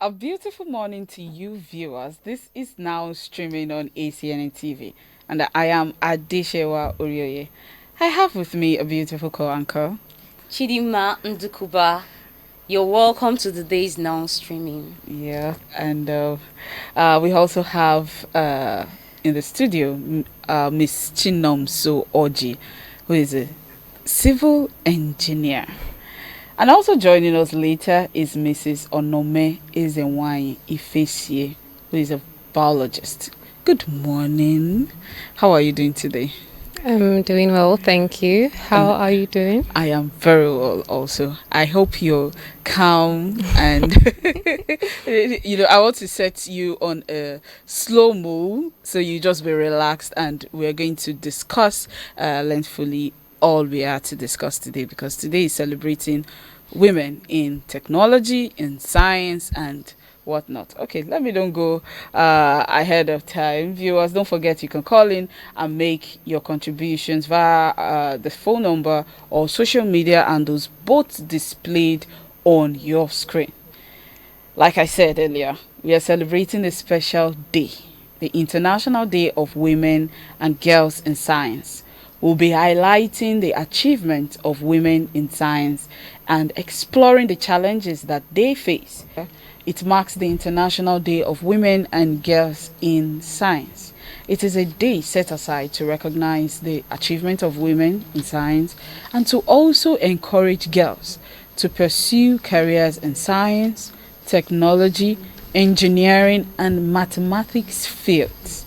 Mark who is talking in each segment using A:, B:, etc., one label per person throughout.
A: A beautiful morning to you viewers. This is now streaming on ACNN TV, and I am Adesewa Orioye. I have with me a beautiful co-anchor,
B: Chidinma, Ndukuba. You're welcome to the Days Now streaming.
A: Yeah, and we also have in the studio Miss Chinomso Orji, who is a civil engineer. And also joining us later is Mrs. Onome Ezenwanyi Ifesieh, who is a biologist. Good morning. How are you doing today?
C: I'm doing well, thank you. How are you doing?
A: I am very well also. I hope you're calm and I want to set you on a slow move so you just be relaxed, and we're going to discuss lengthfully all we are to discuss today, because today is celebrating women in technology, in science, and whatnot. Okay, let me don't go ahead of time. Viewers, don't forget you can call in and make your contributions via the phone number or social media handles, both displayed on your screen. Like I said earlier, we are celebrating a special day, the International Day of Women and Girls in Science. We'll be highlighting the achievement of women in science and exploring the challenges that they face. It marks the International Day of Women and Girls in Science. It is a day set aside to recognize the achievement of women in science and to also encourage girls to pursue careers in science, technology, engineering, and mathematics fields.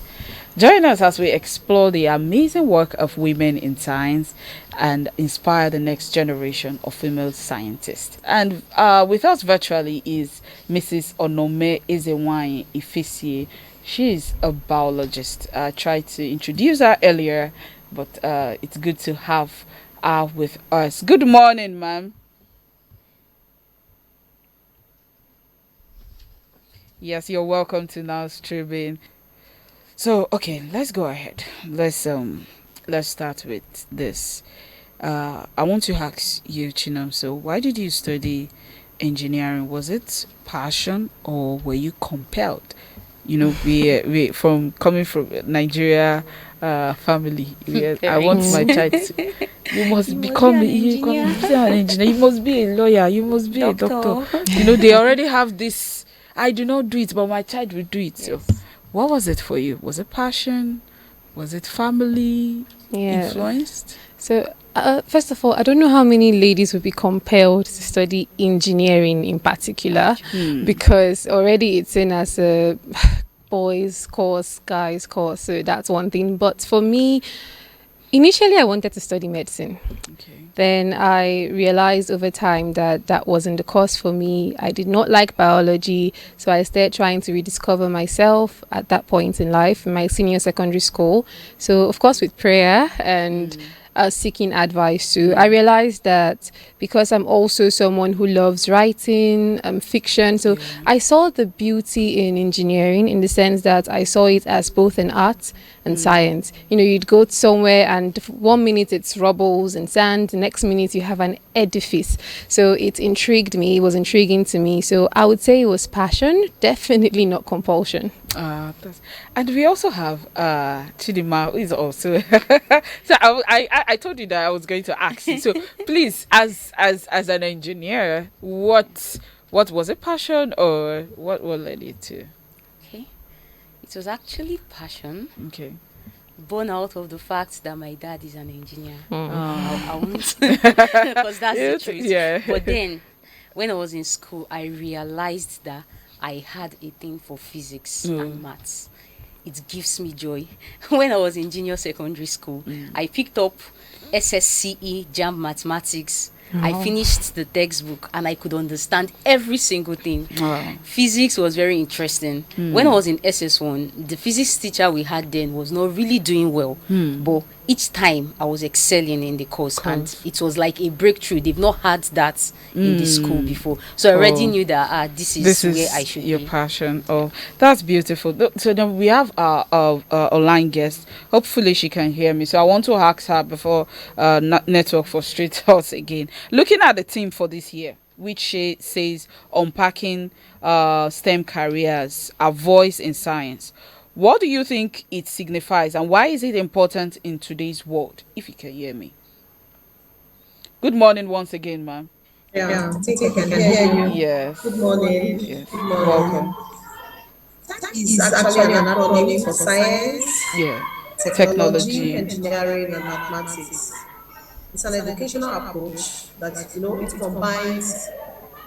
A: Join us as we explore the amazing work of women in science and inspire the next generation of female scientists. And with us virtually is Mrs. Onome Ezenwanyi Ifesieh. She is a biologist. I tried to introduce her earlier, but it's good to have her with us. Good morning, ma'am. Yes, you're welcome to Now Streaming. So, okay, let's go ahead. Let's start with this. I want to ask you, Chinomso, why did you study engineering? Was it passion or were you compelled? You know, we from coming from Nigeria family. I want my child to. You must become an engineer. You must be a lawyer. You must be a doctor. You know, they already have this. I do not do it, but my child will do it. Yes. So, what was it for you? Was it passion? Was it family influenced?
C: So, first of all, I don't know how many ladies would be compelled to study engineering in particular, because already it's in as a boys course, guys course. So that's one thing. But for me, initially I wanted to study medicine. Okay. Then I realized over time that that wasn't the course for me. I did not like biology, so I started trying to rediscover myself at that point in life, in my senior secondary school. So, of course, with prayer and seeking advice too, I realized that because I'm also someone who loves writing, fiction, so I saw the beauty in engineering in the sense that I saw it as both an art and science. You know, you'd go somewhere and 1 minute it's rubbles and sand, the next minute you have an edifice. So it intrigued me, it was intriguing to me. So I would say it was passion, definitely not compulsion.
A: And we also have Chidinma, who is also so I told you that I was going to ask you. So please, as an engineer, what was it, passion or what led you to?
B: Okay, it was actually passion.
A: Okay.
B: Born out of the fact that my dad is an engineer. I won't, because that's the truth. Yeah. But then, when I was in school, I realized that I had a thing for physics and maths. It gives me joy. When I was in junior secondary school, I picked up SSCE JAMB Mathematics. I finished the textbook and I could understand every single thing. Physics was very interesting. When I was in SS1, the physics teacher we had then was not really doing well. But each time I was excelling in the course, and it was like a breakthrough. They've not had that in the school before. So I already knew that this is where I should
A: your
B: be.
A: passion. Oh, that's beautiful. So then we have our online guest. Hopefully she can hear me. So I want to ask her before network frustrates us again. Looking at the theme for this year, which says Unpacking STEM Careers, A Voice in Science. What do you think it signifies, and why is it important in today's world? If you can hear me. Good morning once again, ma'am.
D: Yeah, I think I can hear you.
A: Yes.
D: Good morning.
A: Yes.
D: Good morning.
A: Welcome.
D: That is actually an acronym for science, technology, engineering, and mathematics. It's an educational approach that it combines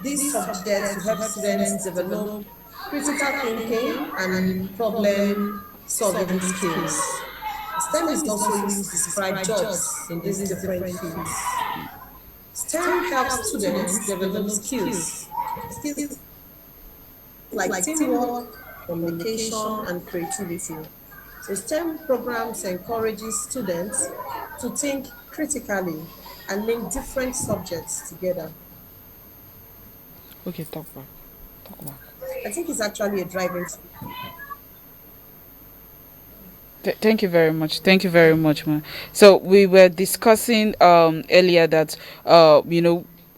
D: these subjects to help students develop critical thinking and problem solving skills. STEM is also used to describe jobs in these different fields. STEM helps students develop skills like teamwork, communication, and creativity. So STEM programs encourages students to think critically and link different subjects together.
A: Okay, talk back.
D: I think it's actually a driving.
A: Thank you very much. Thank you very much, man. So we were discussing earlier that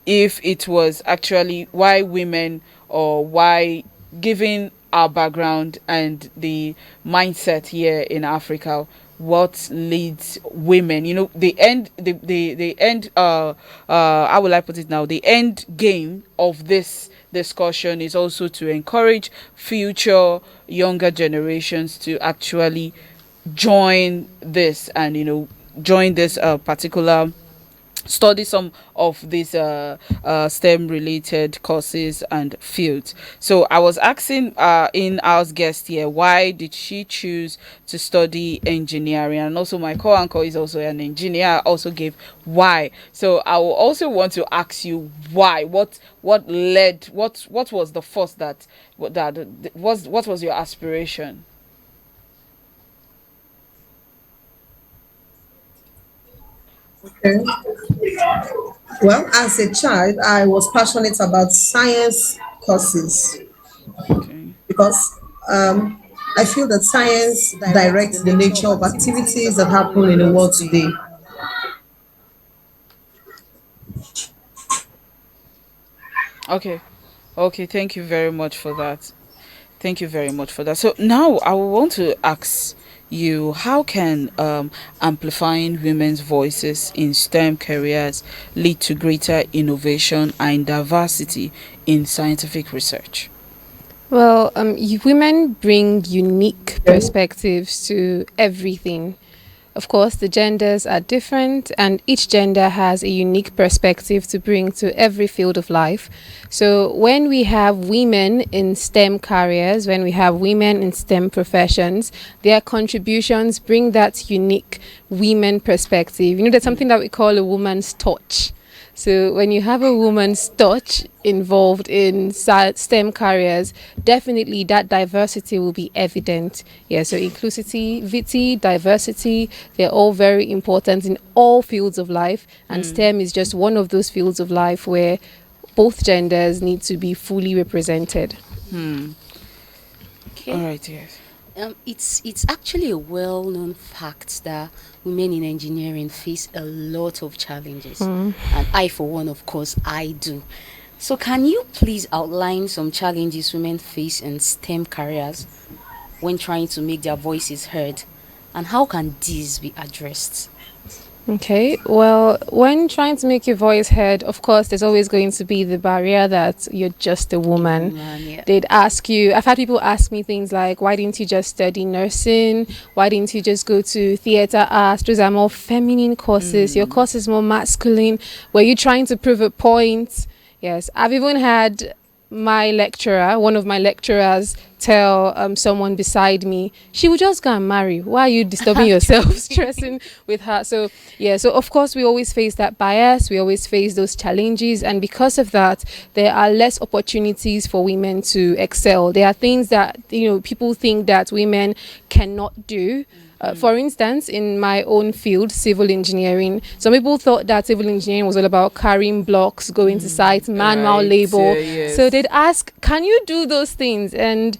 A: if it was actually why women, or why, given our background and the mindset here in Africa, what leads women, the end how will I put it now, the end game of this discussion is also to encourage future younger generations to actually join this, and join this particular study some of these STEM related courses and fields. So I was asking in-house guest here, why did she choose to study engineering? And also my co-anchor is also an engineer. I also gave why. So I will also want to ask you why. What was the first what was your aspiration?
D: Okay. Well, as a child, I was passionate about science courses
A: Okay.
D: because I feel that science directs the nature of activities that happen in the world today.
A: Okay, thank you very much for that. Thank you very much for that. So now I will want to ask you, how can amplifying women's voices in STEM careers lead to greater innovation and diversity in scientific research?
C: Well, women bring unique perspectives to everything. Of course, the genders are different, and each gender has a unique perspective to bring to every field of life. So when we have women in STEM careers, when we have women in STEM professions, their contributions bring that unique women perspective. There's something that we call a woman's touch. So when you have a woman's touch involved in STEM careers, definitely that diversity will be evident. Yeah, so inclusivity, diversity, they're all very important in all fields of life. And STEM is just one of those fields of life where both genders need to be fully represented.
B: Okay.
A: All right, yes.
B: It's actually a well-known fact that women in engineering face a lot of challenges, and I, for one, of course, I do. So can you please outline some challenges women face in STEM careers when trying to make their voices heard, and how can these be addressed?
C: Okay, well, when trying to make your voice heard, of course, there's always going to be the barrier that you're just a woman.
B: Yeah.
C: They'd ask you, I've had people ask me things like, why didn't you just study nursing? Why didn't you just go to theatre arts? Those are more feminine courses. Your course is more masculine. Were you trying to prove a point? Yes, I've even had one of my lecturers, tell someone beside me, she would just go and marry. Why are you disturbing yourself, stressing with her? So of course we always face that bias, we always face those challenges, and because of that there are less opportunities for women to excel. There are things that people think that women cannot do. For instance, in my own field, civil engineering, some people thought that civil engineering was all about carrying blocks, going to sites, manual labor.
A: Yes.
C: So they'd ask, can you do those things? And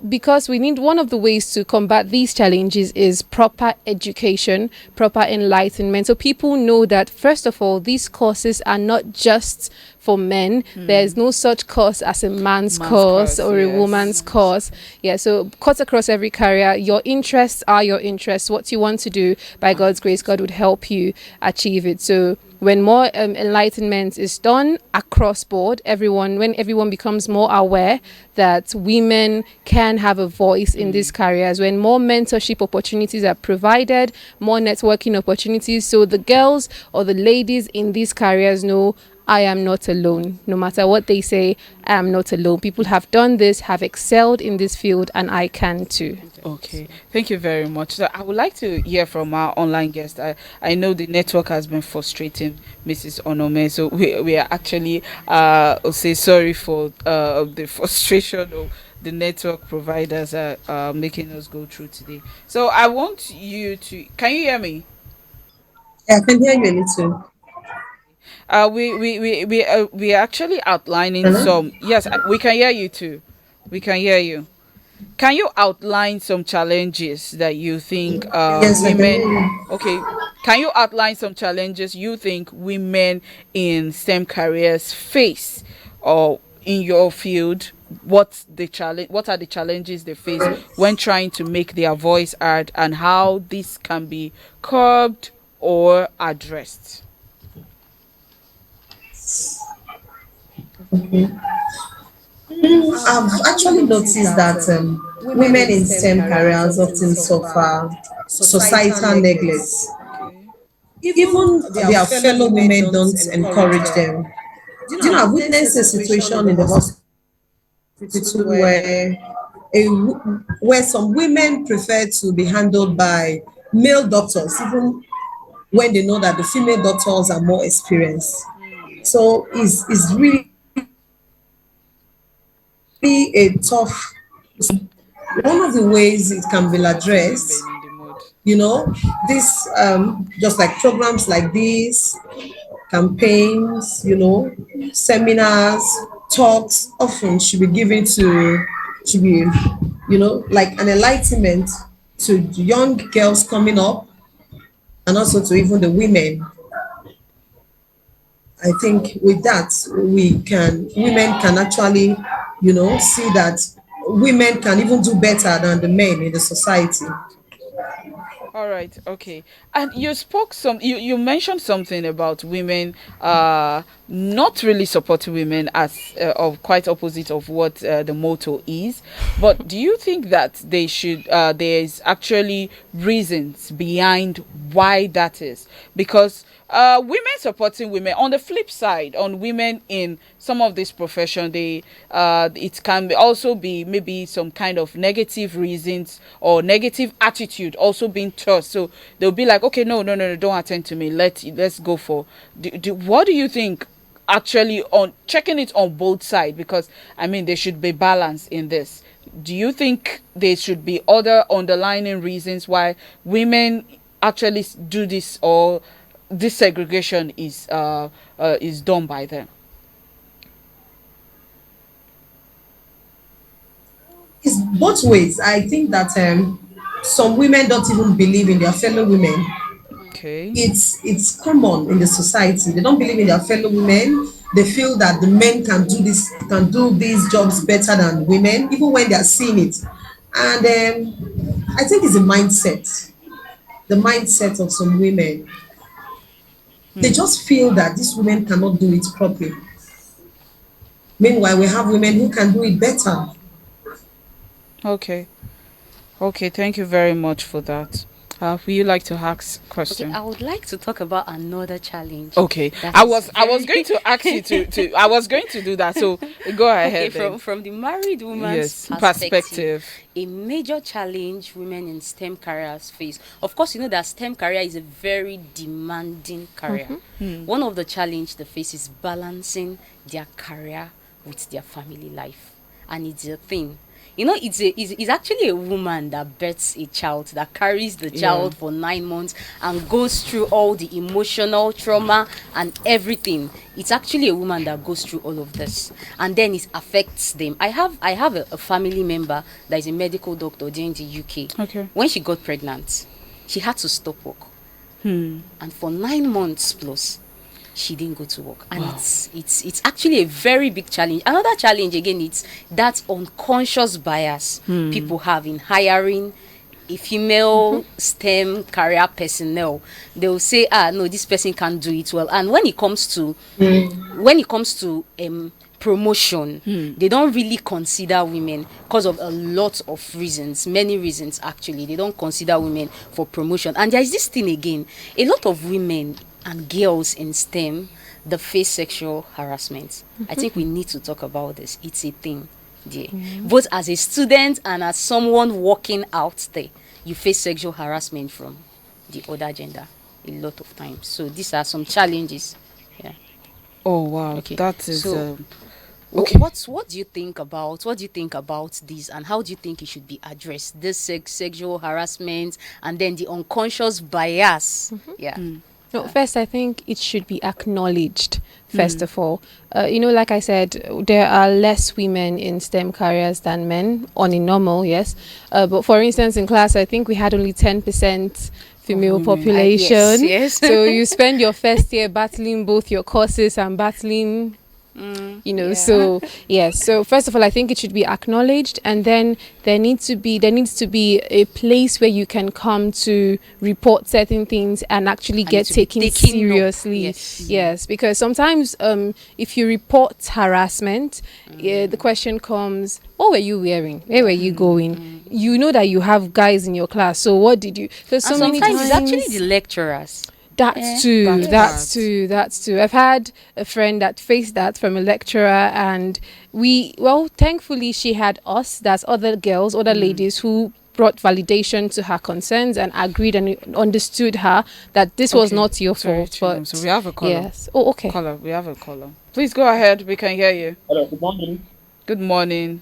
C: because we need, one of the ways to combat these challenges is proper education, proper enlightenment. So people know that, first of all, these courses are not just for men. There's no such course as a man's course or a woman's course. Yeah, so cut across every career. Your interests are your interests. What you want to do, by God's grace, God would help you achieve it. So when more enlightenment is done across board, when everyone becomes more aware that women can have a voice in these careers, when more mentorship opportunities are provided, more networking opportunities, so the girls or the ladies in these careers know, I am not alone. No matter what they say, I am not alone. People have done this, have excelled in this field, and I can too.
A: Okay, thank you very much. So I would like to hear from our online guest. I know the network has been frustrating Mrs. Onome, so we are actually say sorry for the frustration of the network providers are making us go through today. So I want you to, can you hear me?
D: Yeah, I can hear you a little.
A: We are actually outlining
D: Hello?
A: some. Yes, we can hear you too. We can hear you. Can you outline some challenges that you think
D: Yes, I can hear
A: women?
D: you.
A: Okay, can you outline some challenges you think women in STEM careers face, or in your field? What are the challenges they face when trying to make their voice heard, and how this can be curbed or addressed?
D: I've actually noticed that women in STEM careers often suffer societal neglect.
A: Okay.
D: Even their fellow women don't encourage them. Do you know, I've witnessed a situation in the hospital where some women prefer to be handled by male doctors, even when they know that the female doctors are more experienced. So it's really a tough. One of the ways it can be addressed,
A: In the mood.
D: you know, this just like programs like this, campaigns, seminars, talks often should be given to, should be, like an enlightenment to young girls coming up, and also to even the women. I think with that, women can actually, see that women can even do better than the men in the society.
A: All right, okay. And you mentioned something about women not really supporting women, as of quite opposite of what the motto is. But do you think that they should there is actually reasons behind why that is? Because women supporting women, on the flip side, on women in some of this profession, they it can also be maybe some kind of negative reasons or negative attitude also being taught. So they'll be like, okay, no, don't attend to me, let's go for what do you think, actually, on checking it on both sides? Because I mean, there should be balance in this. Do you think there should be other underlying reasons why women actually do this, or this segregation is done by them?
D: It's both ways. I think that some women don't even believe in their fellow women.
A: Okay.
D: It's common in the society. They don't believe in their fellow women. They feel that the men can do these jobs better than women, even when they are seeing it. And I think it's a mindset. The mindset of some women. They just feel that these women cannot do it properly. Meanwhile, we have women who can do it better.
A: Okay. Thank you very much for that. Would you like to ask a question?
B: Okay, I would like to talk about another challenge.
A: Okay, I was going to ask you to I was going to do that. So go ahead.
B: Okay, from the married woman's perspective, a major challenge women in STEM careers face. Of course, you know that STEM career is a very demanding career. One of the challenges they face is balancing their career with their family life, and it's a thing. You know, it's actually a woman that births a child, that carries the child for 9 months and goes through all the emotional trauma and everything. It's actually a woman that goes through all of this, and then it affects them. I have a family member that is a medical doctor in the UK.
A: Okay.
B: When she got pregnant, she had to stop work. And for 9 months plus, she didn't go to work. And it's actually a very big challenge. Another challenge again, it's that unconscious bias people have in hiring a female STEM career personnel. They'll say, no, this person can't do it well. And when it comes to promotion, they don't really consider women because of a lot of reasons, many reasons actually. They don't consider women for promotion. And there is this thing again, a lot of women and girls in STEM, they face sexual harassment. I think we need to talk about this. It's a thing. Yeah. Both as a student and as someone working out there, you face sexual harassment from the other gender a lot of times. So these are some challenges. Yeah.
A: Oh wow, okay. That is
B: so,
A: okay.
B: What do you think about this, and how do you think it should be addressed? This sexual harassment and then the unconscious bias. Yeah.
C: No, first, I think it should be acknowledged, first of all. Like I said, there are less women in STEM careers than men on a normal, yes. But for instance, in class, I think we had only 10% female population.
B: Yes.
C: So you spend your first year battling both your courses and battling... So yes, so first of all, I think it should be acknowledged, and then there needs to be a place where you can come to report certain things and actually get taken seriously. Yes, because sometimes if you report harassment, the question comes, what were you wearing, where were you going? You know that you have guys in your class, so what did you...
B: Because sometimes it's actually the lecturers.
C: That's true. I've had a friend that faced that from a lecturer, and thankfully she had us, that's other girls, other ladies who brought validation to her concerns and agreed and understood her that this was not your fault. But
A: so we have a caller.
C: Yes. Oh, okay.
A: Caller, we have a caller. Please go ahead. We can hear you.
E: Hello. Good morning.
A: Good morning.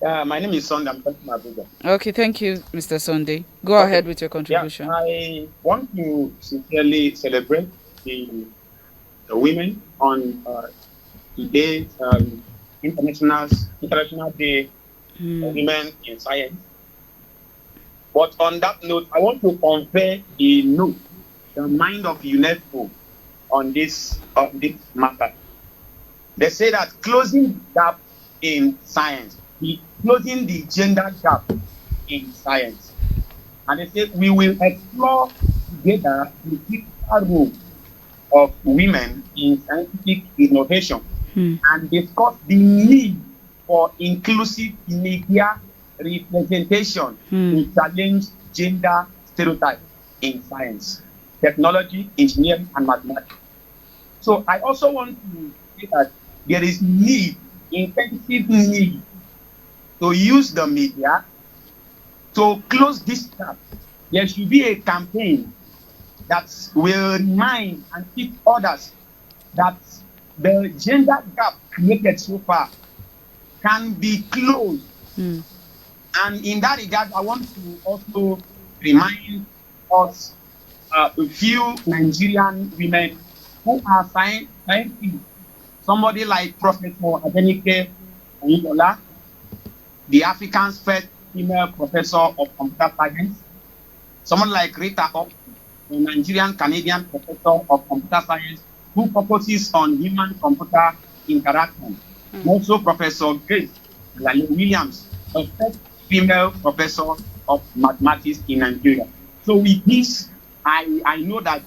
E: My name is Sunday. I'm calling from Abuja.
A: Okay, thank you, Mr. Sunday. Go ahead with your contribution.
E: Yeah, I want to sincerely celebrate the women on today's International Day of Women in Science. But on that note, I want to convey the mind of UNESCO on this matter. They say that closing the gap in science, closing the gender gap in science. And they say we will explore together the critical role of women in scientific innovation and discuss the need for inclusive media representation to challenge gender stereotypes in science, technology, engineering, and mathematics. So I also want to say that there is intensive need to use the media to close this gap. There should be a campaign that will remind and teach others that the gender gap created so far can be closed. And in that regard, I want to also remind us a few Nigerian women who are scientists. Somebody like Professor Adenike Onyibola, the African's first female professor of computer science. Someone like Rita Ock, a Nigerian-Canadian professor of computer science who focuses on human-computer interaction. Also Professor Grace Williams, the first female professor of mathematics in Nigeria. So with this, I know that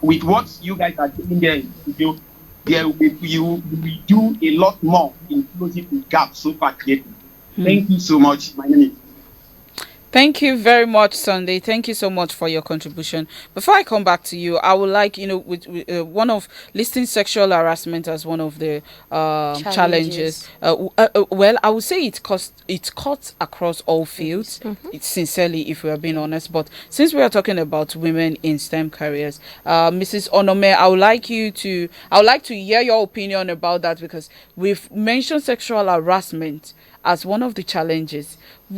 E: with what you guys are doing there in the studio, you will do a lot more in closing the gap so far created. Thank you so much. My name is...
A: Thank you very much, Sunday. Thank you so much for your contribution. Before I come back to you, I would like, with one of listing sexual harassment as one of the challenges. Well, I would say it cuts across all fields. It's sincerely, if we are being honest. But since we are talking about women in STEM careers, Mrs. Onome, I would like to hear your opinion about that, because we've mentioned sexual harassment as one of the challenges.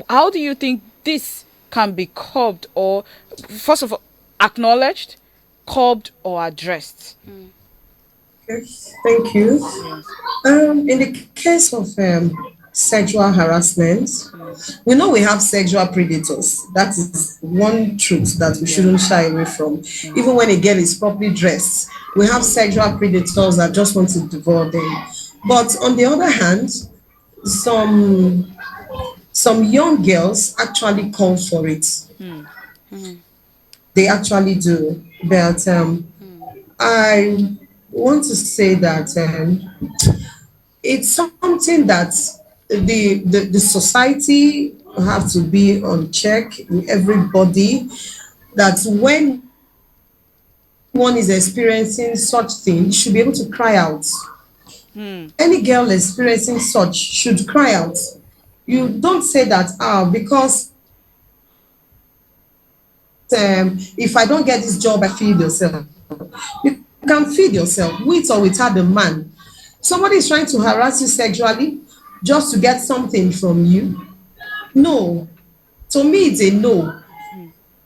A: How do you think this can be curbed, or first of all acknowledged, curbed, or addressed?
D: Yes, thank you. In the case of sexual harassment. We know we have sexual predators. That is one truth that we shouldn't shy away from. Even when a girl is properly dressed, we have sexual predators that just want to devour them. But on the other hand, some young girls actually call for it. They actually do. But I want to say that it's something that the society have to be on check with everybody, that when one is experiencing such thing, should be able to cry out. Any girl experiencing such should cry out. You don't say that because if I don't get this job, I feed yourself. You can feed yourself with or without the man. Somebody is trying to harass you sexually just to get something from you. No. To me, it's a no.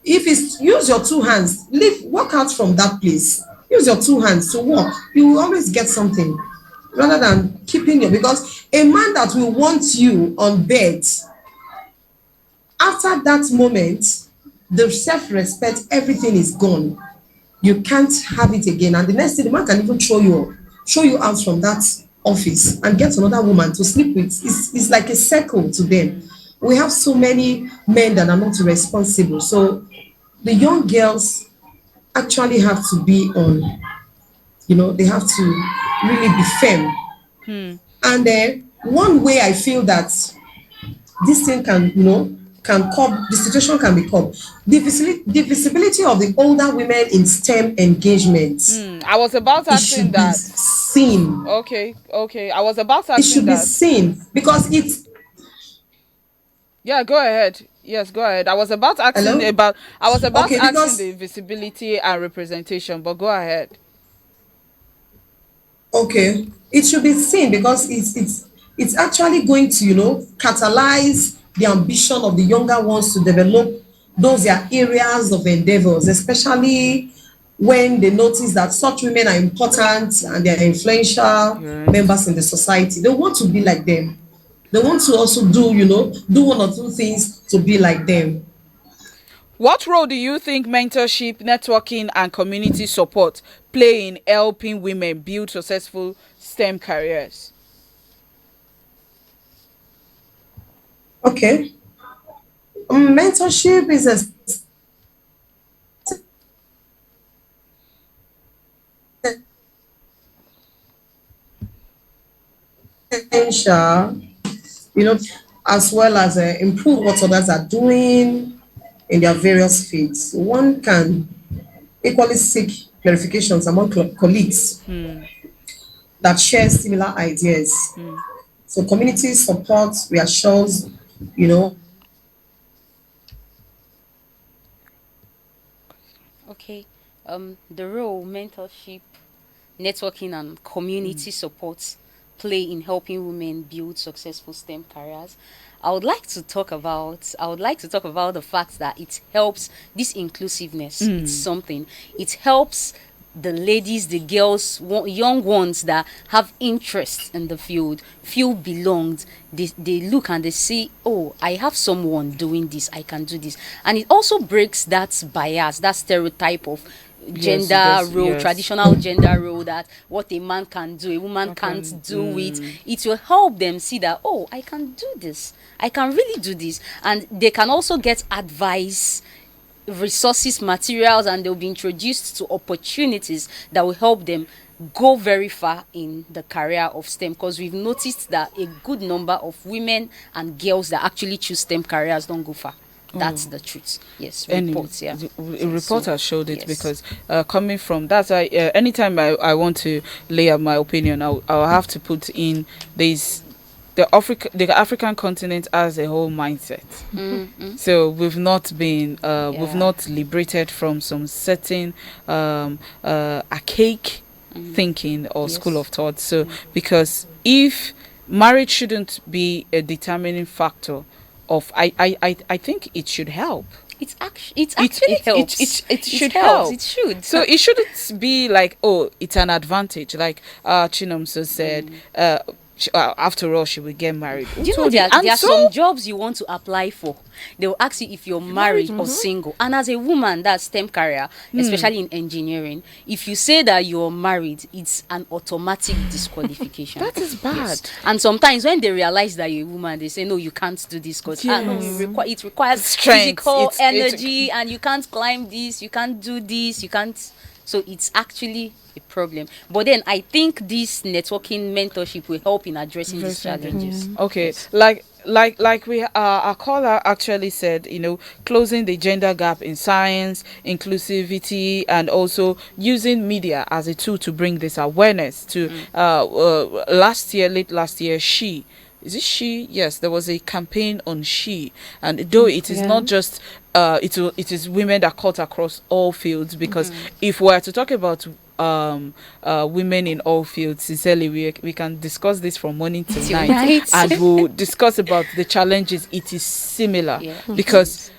D: If it's use your two hands, walk out from that place. Use your two hands to walk. You will always get something rather than keeping you. Because a man that will want you on bed, after that moment, the self-respect, everything is gone. You can't have it again. And the next thing, the man can even throw you out from that office and get another woman to sleep with. It's like a circle to them. We have so many men that are not responsible. So the young girls actually have to be on, they have to really be firm. And then one way I feel that this thing can curb, the situation can be curbed. The visibility of the older women in STEM engagements.
A: I was about to ask that.
D: Seen.
A: Okay. I was about to ask that.
D: It should be seen because it's.
A: Yeah, go ahead. Yes, go ahead. I was about asking about. I was about asking the visibility and representation, but go ahead.
D: Okay, it should be seen because it's actually going to catalyze the ambition of the younger ones to develop those their areas of endeavors, especially when they notice that such women are important and they are influential members in the society. They want to be like them. They want to also do one or two things to be like them.
A: What role do you think mentorship, networking, and community support play in helping women build successful STEM careers?
D: Okay. Mentorship is essential, as well as improve what others are doing in their various fields. One can equally seek clarifications among colleagues that share similar ideas. So community support reassures,
B: Okay. The role mentorship, networking, and community support play in helping women build successful STEM careers. I would like to talk about the fact that it helps this inclusiveness. It's something. It helps the ladies, the girls, young ones that have interest in the field feel belonged. They look and they see, oh, I have someone doing this, I can do this. And it also breaks that bias, that stereotype of traditional gender role, that what a man can do, a woman can't do it. It will help them see that, oh, I can do this. I can really do this. And they can also get advice, resources, materials, and they'll be introduced to opportunities that will help them go very far in the career of STEM, because we've noticed that a good number of women and girls that actually choose STEM careers don't go far. That's the truth. Yes, reports. Yeah,
A: a report has showed it, because coming from that, anytime I want to lay out my opinion, I'll have to put in this. The African continent as a whole mindset. So we've not been we've not liberated from some certain archaic thinking or school of thought. So because if marriage shouldn't be a determining factor of, I think it should help.
B: It actually helps.
A: It should help.
B: It should.
A: So it shouldn't be like, oh, it's an advantage, like Chinomso said. after all, she will get married.
B: Do you know there are some jobs you want to apply for? They will ask you if you're married or single. And as a woman, that's STEM career, especially in engineering, if you say that you're married, it's an automatic disqualification.
A: That is bad.
B: Yes. And sometimes when they realize that you're a woman, they say, no, you can't do this because it requires strength, physical energy, and you can't climb this, you can't do this, you can't. So it's actually a problem. But then I think this networking mentorship will help in addressing these challenges.
A: Okay, yes. like we our caller actually said, closing the gender gap in science, inclusivity, and also using media as a tool to bring this awareness to late last year, yes, there was a campaign on and though it is not just it is women that cut across all fields, because if we are to talk about women in all fields, sincerely, we can discuss this from morning till night, right? And we'll discuss about the challenges. It is similar, because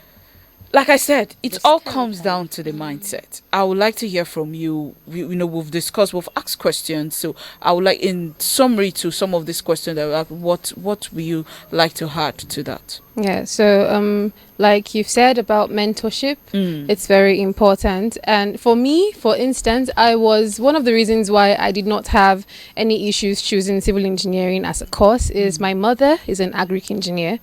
A: like I said, it all comes down to the mindset. I would like to hear from you. We've discussed, we've asked questions, so I would like, in summary to some of these questions, what would you like to add to that?
C: Yeah, so like you've said about mentorship, it's very important. And for me, for instance, I was one of the reasons why I did not have any issues choosing civil engineering as a course is my mother is an agric engineer.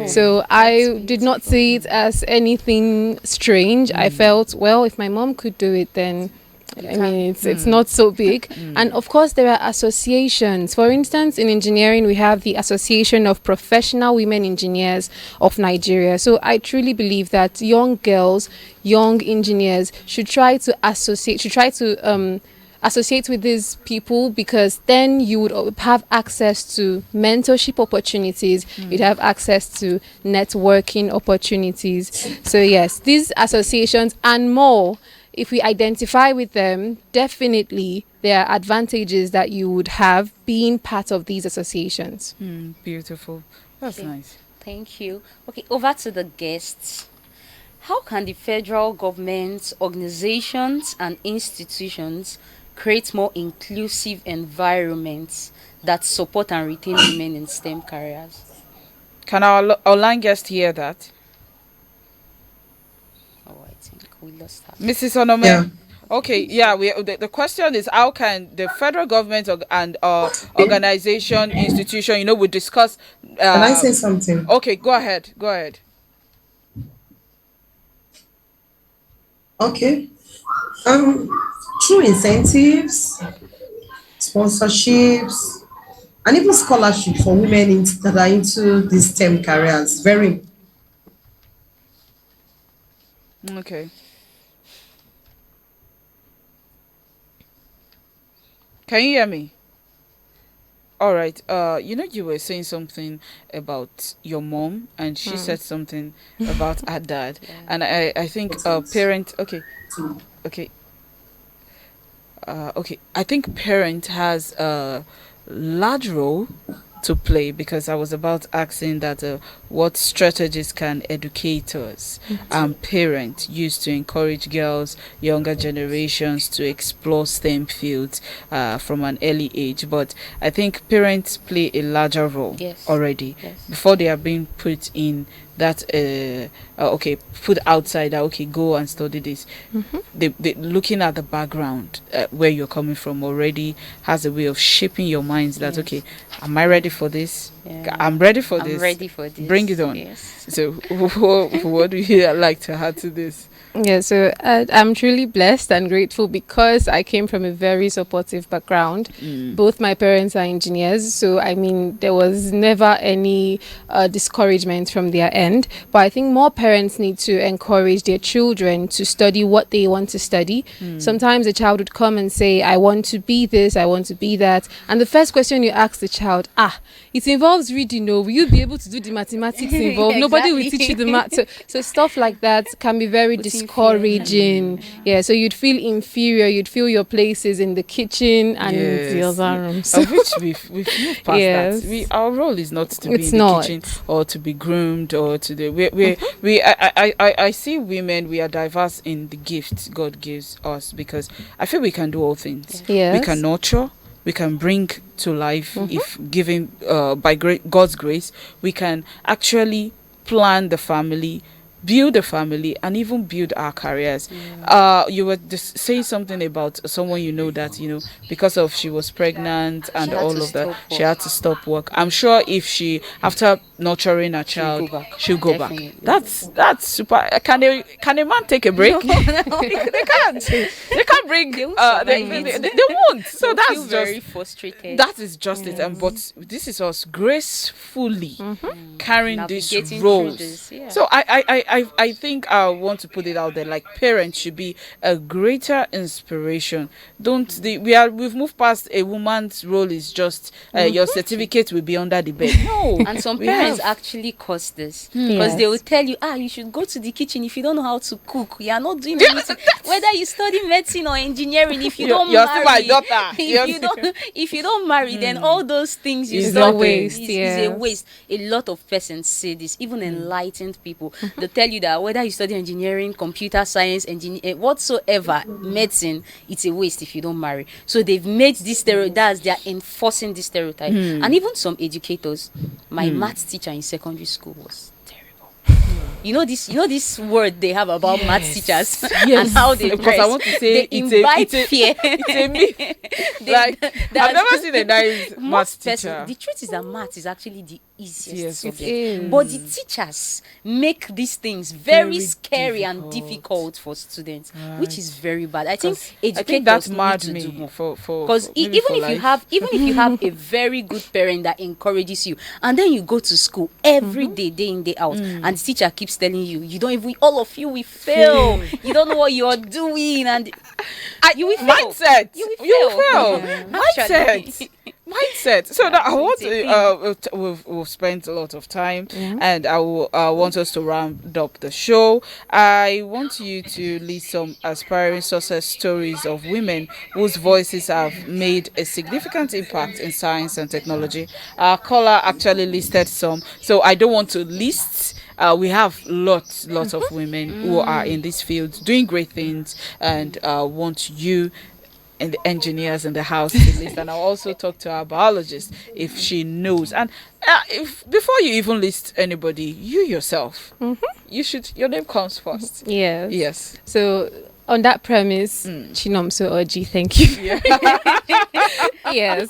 C: So I did not see it as anything strange. I felt, well, if my mom could do it, then it's not so big. And of course there are associations. For instance, in engineering we have the Association of Professional Women Engineers of Nigeria. So I truly believe that young girls, young engineers should try to associate with these people, because then you would have access to mentorship opportunities, you'd have access to networking opportunities. So yes, these associations and more, if we identify with them, definitely there are advantages that you would have being part of these associations.
A: Beautiful. That's nice.
B: Thank you. Okay, over to the guests. How can the federal government, organizations and institutions create more inclusive environments that support and retain women in STEM careers?
A: Can our online guest hear that?
B: We lost that.
A: Mrs. Onome? Yeah. Okay, the question is, how can the federal government and organization, institution, we discuss...
D: Can I say something?
A: Okay, go ahead.
D: Okay. Through incentives, sponsorships, and even scholarship for women that are into these STEM careers. Very.
A: Okay. Can you hear me? All right. You were saying something about your mom, and she said something about her dad, and I think parent. Okay. I think parent has a large role to play, because I was about asking that what strategies can educators and parents use to encourage girls, younger generations to explore STEM fields from an early age. But I think parents play a larger role already before they are being put in that put outside that go and study this. They looking at the background where you're coming from already has a way of shaping your minds that am I ready for this? I'm ready for this. Bring it on. So what do you like to add to this?
C: Yeah, so I'm truly blessed and grateful because I came from a very supportive background. Both my parents are engineers, so there was never any discouragement from their end. But I think more parents need to encourage their children to study what they want to study. Sometimes a child would come and say, I want to be this, I want to be that. And the first question you ask the child, it involves reading, will you be able to do the mathematics involved? Nobody will teach you the math. So stuff like that can be very discouraging. So you'd feel inferior, you'd feel your place is in the kitchen and in the other rooms.
A: Of which we've moved past that. Our role is not to be in the kitchen or to be groomed or to the I see women, we are diverse in the gifts God gives us, because I feel we can do all things. We can nurture, we can bring to life if given by God's grace. We can actually plan the family, build a family, and even build our careers. You were just saying something about someone that because of she was pregnant and all of that, she had to stop work. I'm sure if she, after nurturing a child, she'll go back. That's super. Can a man take a break? No. They can't. They can't bring. They won't. So that's just
B: very frustrated.
A: That is just it. But this is us gracefully carrying these roles.
B: Yeah.
A: So I think I want to put it out there, like parents should be a greater inspiration. We've moved past a woman's role is just your certificate will be under the bed. No.
B: And some parents actually cause this because they will tell you, you should go to the kitchen. If you don't know how to cook, you are not doing anything. Whether you study medicine or engineering, if you don't
A: you're
B: marry,
A: still my daughter.
B: if you don't marry, then all those things you
C: is
B: study
C: a waste.
B: Is a waste. A lot of persons say this, even enlightened people. They tell you that whether you study engineering, computer science, whatsoever, medicine, it's a waste if you don't marry. So they've made this stereotype. They are enforcing this stereotype. And even some educators, my maths teacher in secondary school was terrible. You know this word they have about maths teachers and how they dress.
A: Because I want to say
B: they invite fear.
A: It's a myth. I've never seen a nice maths teacher.
B: The truth is that maths is actually the easiest subject.
C: It is.
B: But the teachers make these things very scary and difficult for students, which is very bad. I think educators need to do more. Because even if you have a very good parent that encourages you, and then you go to school every day in, day out, and the teacher keeps telling you don't even, all of you will fail. You don't know what you're doing, and you will fail.
A: Mindset.
B: You will fail.
A: Mindset. So now I want to we've spent a lot of time, and I want us to round up the show. I want you to list some aspiring success stories of women whose voices have made a significant impact in science and technology. Our caller actually listed some, so I don't want to list. We have lots of women who are in this field doing great things, and want you and the engineers in the house to list. And I'll also talk to our biologist if she knows. And if before you even list anybody, you yourself, your name comes first. Yes.
C: So on that premise, Chinomso Orji, thank you. Yes.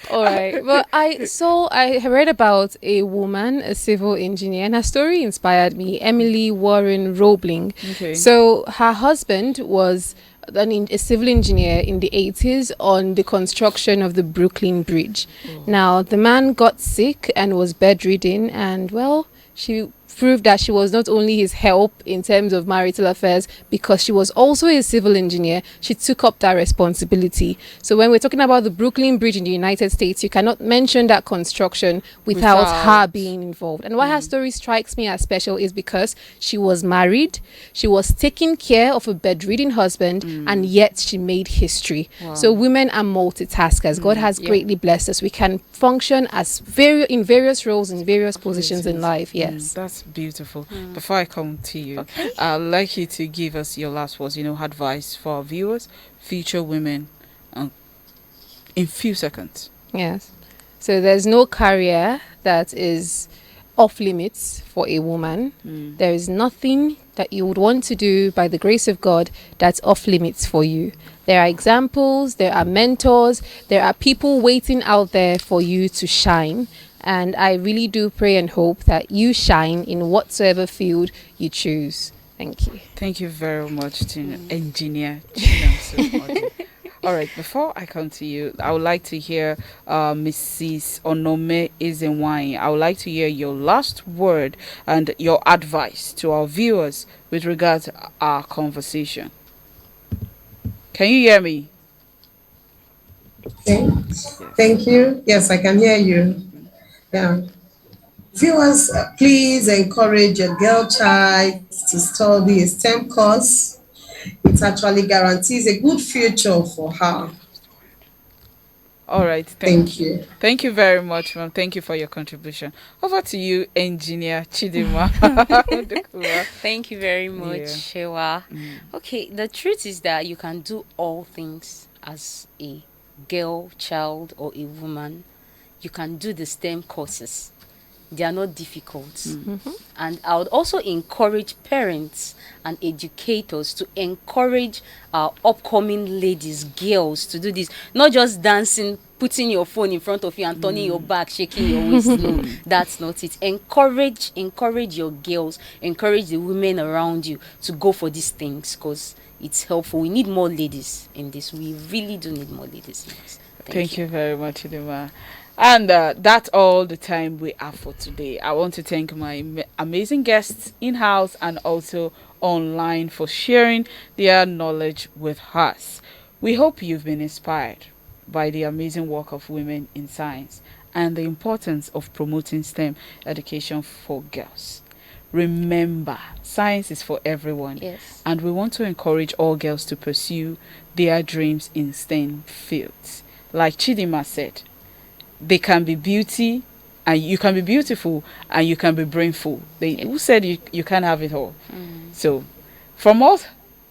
C: All right. Well, I read about a woman, a civil engineer, and her story inspired me. Emily Warren Roebling.
A: Okay.
C: So her husband was a civil engineer in the 80s on the construction of the Brooklyn Bridge. Now, the man got sick and was bedridden, and she proved that she was not only his help in terms of marital affairs, because she was also a civil engineer. She took up that responsibility. So when we're talking about the Brooklyn Bridge in the United States, you cannot mention that construction without her being involved. And why her story strikes me as special is because she was married, she was taking care of a bedridden husband, and yet she made history. So women are multitaskers. God has greatly blessed us. We can function as in various roles, in various positions in life. Yes.
A: That's beautiful. Before I come to you, I'd like you to give us your last words, advice for our viewers, future women, in few seconds.
C: Yes. So there's no career that is off limits for a woman. There is nothing that you would want to do by the grace of God that's off limits for you. There are examples, there are mentors, there are people waiting out there for you to shine. And I really do pray and hope that you shine in whatsoever field you choose. Thank you.
A: Thank you very much to Engineer Chinomso. All right, before I come to you, I would like to hear Mrs. Onome Ezenwanyi. I would like to hear your last word and your advice to our viewers with regard to our conversation. Can you hear me?
D: Thank you. Yes, I can hear you. Yeah. Viewers, please encourage your girl child to study a STEM course. It actually guarantees a good future for her.
A: All right. Thank you. Thank you very much, ma'am. Thank you for your contribution. Over to you, Engineer Chidinma.
B: Thank you very much, Shewa. Okay, the truth is that you can do all things as a girl, child, or a woman, you can do the STEM courses. They are not difficult. And I would also encourage parents and educators to encourage our upcoming ladies, girls, to do this. Not just dancing, putting your phone in front of you and turning your back, shaking your waist. No, that's not it. Encourage your girls, encourage the women around you to go for these things, because it's helpful. We need more ladies in this. We really do need more ladies in this.
A: Thank you very much, Chidinma. And that's all the time we have for today. I want to thank my amazing guests in-house and also online for sharing their knowledge with us. We hope you've been inspired by the amazing work of women in science and the importance of promoting STEM education for girls. Remember, science is for everyone.
B: Yes.
A: And we want to encourage all girls to pursue their dreams in STEM fields. Like Chidinma said, they can be beauty, and you can be beautiful, and you can be brainful. Who said you can't have it all? So, from us,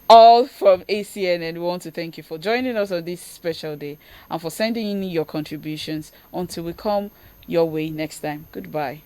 A: all from ACNN, we want to thank you for joining us on this special day and for sending in your contributions. Until we come your way next time. Goodbye.